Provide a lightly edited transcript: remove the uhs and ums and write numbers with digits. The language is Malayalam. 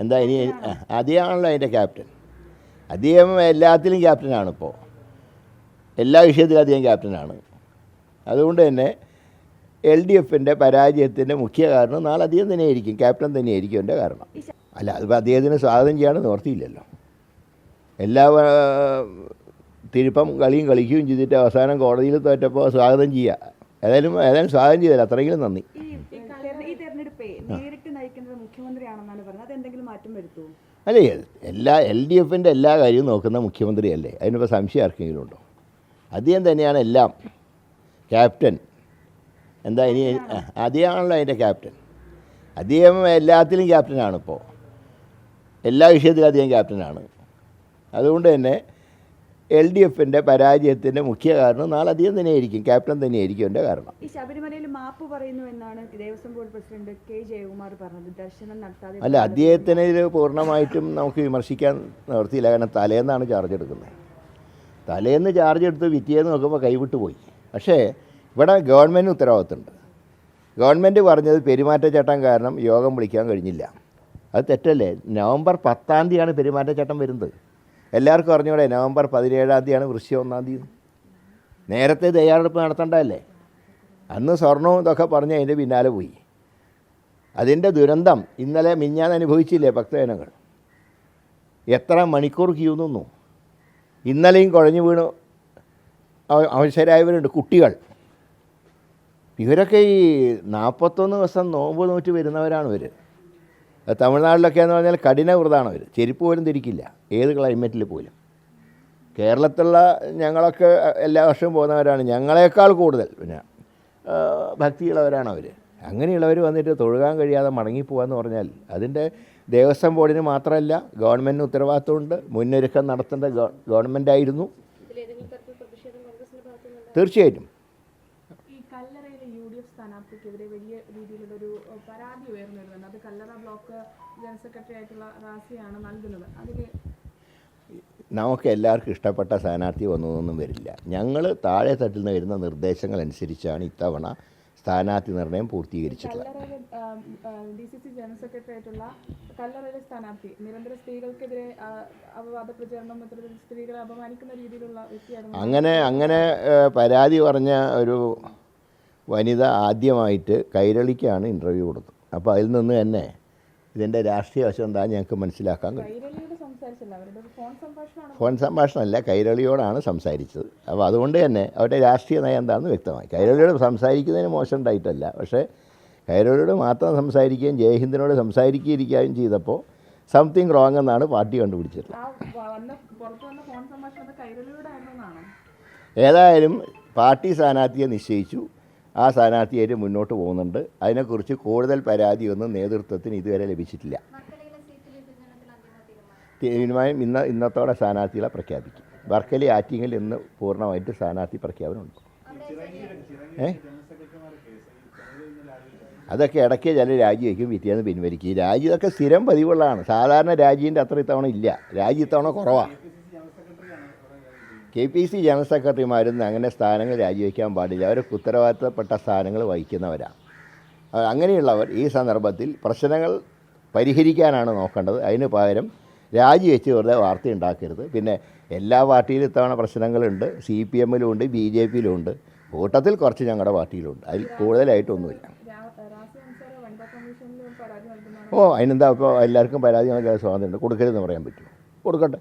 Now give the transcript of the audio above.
എന്താ ഇനി അദ്ദേഹമാണല്ലോ അതിൻ്റെ ക്യാപ്റ്റൻ. അദ്ദേഹം എല്ലാത്തിലും ക്യാപ്റ്റനാണ്. ഇപ്പോൾ എല്ലാ വിഷയത്തിലും അദ്ദേഹം ക്യാപ്റ്റനാണ്. അതുകൊണ്ട് തന്നെ LDFൻ്റെ പരാജയത്തിൻ്റെ മുഖ്യ കാരണം നാളെ അദ്ദേഹം തന്നെയായിരിക്കും, ക്യാപ്റ്റൻ തന്നെയായിരിക്കും എൻ്റെ കാരണം. അല്ല, അതിപ്പോൾ അദ്ദേഹത്തിന് സ്വാഗതം ചെയ്യാണ്ട് നിവർത്തിയില്ലല്ലോ. എല്ലാ തിരുപ്പം കളിയും കളിക്കുകയും ചെയ്തിട്ട് അവസാനം കോടതിയിൽ തോറ്റപ്പോൾ സ്വാഗതം ചെയ്യുക. ഏതായാലും സ്വാഗതം ചെയ്തല്ല, അത്രയെങ്കിലും നന്ദി. അല്ലേ, LDFൻ്റെ എല്ലാ കാര്യവും നോക്കുന്ന മുഖ്യമന്ത്രിയല്ലേ, അതിനിപ്പോൾ സംശയം ആർക്കെങ്കിലും ഉണ്ടോ? അദ്ദേഹം തന്നെയാണ് എല്ലാം ക്യാപ്റ്റൻ. എന്താ ഇനി അദ്ദേഹമാണല്ലോ അതിൻ്റെ ക്യാപ്റ്റൻ. അദ്ദേഹം എല്ലാത്തിലും ക്യാപ്റ്റനാണ്. ഇപ്പോൾ എല്ലാ വിഷയത്തിലും അദ്ദേഹം ക്യാപ്റ്റനാണ്. അതുകൊണ്ട് തന്നെ LDFൻ്റെ പരാജയത്തിൻ്റെ മുഖ്യ കാരണം നാളെ അദ്ദേഹം തന്നെയായിരിക്കും, ക്യാപ്റ്റൻ തന്നെയായിരിക്കും എൻ്റെ കാരണം. ഈ ശബരിമലയിൽ മാപ്പ് പറയുന്നു എന്നാണ് Devaswom board president K. Jayakumar പറഞ്ഞത്. ദർശനം നടത്താതെ അല്ല, അദ്ദേഹത്തിന് ഇത് പൂർണ്ണമായിട്ടും നമുക്ക് വിമർശിക്കാൻ നിവർത്തിയില്ല. കാരണം തലേന്നാണ് ചാർജ് എടുക്കുന്നത്. തലേന്ന് ചാർജ് എടുത്ത് പിറ്റേന്ന് നോക്കുമ്പോൾ കൈവിട്ട് പോയി. പക്ഷേ ഇവിടെ ഗവൺമെൻറ് ഉത്തരവാദിത്തമുണ്ട്. ഗവൺമെൻറ് പറഞ്ഞത് പെരുമാറ്റച്ചട്ടം കാരണം യോഗം വിളിക്കാൻ കഴിഞ്ഞില്ല. അത് തെറ്റല്ലേ? നവംബർ 10-ാം തീയതിയാണ് പെരുമാറ്റച്ചട്ടം വരുന്നത്. എല്ലാവർക്കും അറിഞ്ഞൂടെ നവംബർ 17-ാം തീയതിയാണ് വൃശ്ചികം 1-ാം തീയതി. നേരത്തെ തയ്യാറെടുപ്പ് നടത്തേണ്ടതല്ലേ? അന്ന് സ്വർണവും ഇതൊക്കെ പറഞ്ഞ് അതിൻ്റെ പിന്നാലെ പോയി. അതിൻ്റെ ദുരന്തം ഇന്നലെ മിഞ്ഞാന്ന് അനുഭവിച്ചില്ലേ ഭക്തജനങ്ങൾ? എത്ര മണിക്കൂർ ക്യൂ നിന്നു. ഇന്നലെയും കുഴഞ്ഞു വീണ് അവശരായവരുണ്ട്, കുട്ടികൾ. ഇവരൊക്കെ ഈ 41 ദിവസം നോമ്പ് നോറ്റ് വരുന്നവരാണ് ഇവർ. തമിഴ്നാട്ടിലൊക്കെ എന്ന് പറഞ്ഞാൽ കഠിന വ്രതമാണ് അവർ. ചെരുപ്പ് പോലും ധരിക്കില്ല ഏത് ക്ലൈമറ്റിൽ പോലും. കേരളത്തിലുള്ള ഞങ്ങളൊക്കെ എല്ലാ വർഷവും പോകുന്നവരാണ്. ഞങ്ങളെക്കാൾ കൂടുതൽ പിന്നെ ഭക്തിയുള്ളവരാണ് അവർ. അങ്ങനെയുള്ളവർ വന്നിട്ട് തൊഴുകാൻ കഴിയാതെ മടങ്ങിപ്പോകാമെന്ന് പറഞ്ഞാൽ അതിൻ്റെ ദേവസ്വം ബോർഡിന് മാത്രമല്ല ഗവൺമെൻറ്റിന് ഉത്തരവാദിത്തമുണ്ട്. മുന്നൊരുക്കം നടത്തേണ്ട ഗവൺമെൻറ്റായിരുന്നു. തീർച്ചയായിട്ടും സ്ഥാനാർത്ഥിക്കെതിരെ വലിയ രീതിയിലുള്ളൊരു പരാതി ഉയർന്നു വരുന്നുണ്ട്. അത് കല്ലറ ബ്ലോക്ക് ജനറൽ സെക്രട്ടറി ആയിട്ടുള്ള റാസിയാണ് നൽകുന്നത്. അതിൽ നമുക്ക് എല്ലാവർക്കും ഇഷ്ടപ്പെട്ട സ്ഥാനാർത്ഥി വന്നതൊന്നും വരില്ല. ഞങ്ങൾ താഴെ തട്ടിൽ നിന്ന് വരുന്ന നിർദ്ദേശങ്ങൾ അനുസരിച്ചാണ് ഇത്തവണ സ്ഥാനാർത്ഥി നിർണയം പൂർത്തീകരിച്ചിട്ടുള്ളത്. DCC ജനറൽ സെക്രട്ടറി ആയിട്ടുള്ള കല്ലറയിലെ സ്ഥാനാർത്ഥി നിരന്തര സ്ത്രീകൾക്കെതിരെ അപവാദ പ്രചരണം, സ്ത്രീകളെ അപമാനിക്കുന്ന രീതിയിലുള്ള വ്യക്തിയാണ്. അങ്ങനെ പരാതി പറഞ്ഞ ഒരു വനിത ആദ്യമായിട്ട് കൈരളിക്കാണ് ഇൻ്റർവ്യൂ കൊടുത്തത്. അപ്പോൾ അതിൽ നിന്ന് തന്നെ ഇതിൻ്റെ രാഷ്ട്രീയ വശം എന്താ ഞങ്ങൾക്ക് മനസ്സിലാക്കാൻ കഴിയും. ഫോൺ സംഭാഷണമല്ല, കൈരളിയോടാണ് സംസാരിച്ചത്. അപ്പോൾ അതുകൊണ്ട് തന്നെ അവരുടെ രാഷ്ട്രീയ നയം എന്താണെന്ന് വ്യക്തമായി. കൈരളിയോട് സംസാരിക്കുന്നതിന് മോശം ഉണ്ടായിട്ടല്ല, പക്ഷേ കൈരളിയോട് മാത്രം സംസാരിക്കുകയും ജയഹിന്ദിനോട് സംസാരിക്കുകയും ചെയ്തപ്പോൾ സംതിങ് റോങ് എന്നാണ് പാർട്ടി കണ്ടുപിടിച്ചത്. ഏതായാലും പാർട്ടി സ്ഥാനാർത്ഥിയെ നിശ്ചയിച്ചു. ആ സ്ഥാനാർത്ഥിയായിട്ട് മുന്നോട്ട് പോകുന്നുണ്ട്. അതിനെക്കുറിച്ച് കൂടുതൽ പരാതിയൊന്നും നേതൃത്വത്തിന് ഇതുവരെ ലഭിച്ചിട്ടില്ല. തീരുമാനം ഇന്നത്തോടെ സ്ഥാനാർത്ഥികളെ പ്രഖ്യാപിക്കും. വർക്കലി ആറ്റിങ്ങിൽ ഇന്ന് പൂർണ്ണമായിട്ട് സ്ഥാനാർത്ഥി പ്രഖ്യാപനമുണ്ട്. അതൊക്കെ ഇടയ്ക്ക് ചില രാജിവെക്കും, പിറ്റേന്ന് പിൻവലിക്കും. രാജി ഇതൊക്കെ സ്ഥിരം പതിവുള്ളതാണ്. സാധാരണ രാജീൻ്റെ അത്ര ഇത്തവണ ഇല്ല. രാജി ഇത്തവണ കുറവാണ്. KPC ജനറൽ സെക്രട്ടറിമാരൊന്നും അങ്ങനെ സ്ഥാനങ്ങൾ രാജിവെക്കാൻ പാടില്ല. അവർക്ക് ഉത്തരവാദിത്തപ്പെട്ട സ്ഥാനങ്ങൾ വഹിക്കുന്നവരാണ്. അങ്ങനെയുള്ളവർ ഈ സന്ദർഭത്തിൽ പ്രശ്നങ്ങൾ പരിഹരിക്കാനാണ് നോക്കേണ്ടത്. അതിന് പകരം രാജിവെച്ച് വെറുതെ വാർത്ത ഉണ്ടാക്കരുത്. പിന്നെ എല്ലാ പാർട്ടിയിലും ഇത്തവണ പ്രശ്നങ്ങളുണ്ട്. CPM-ലും ഉണ്ട്, BJP-യിലും ഉണ്ട്, കൂട്ടത്തിൽ കുറച്ച് ഞങ്ങളുടെ പാർട്ടിയിലുണ്ട്. അതിൽ കൂടുതലായിട്ടൊന്നുമില്ല. അതിനെന്താ ഇപ്പോൾ എല്ലാവർക്കും പരാതി നൽകാൻ സ്വാതന്ത്ര്യമുണ്ട്. കൊടുക്കരുതെന്ന് പറയാൻ പറ്റുമോ? കൊടുക്കട്ടെ.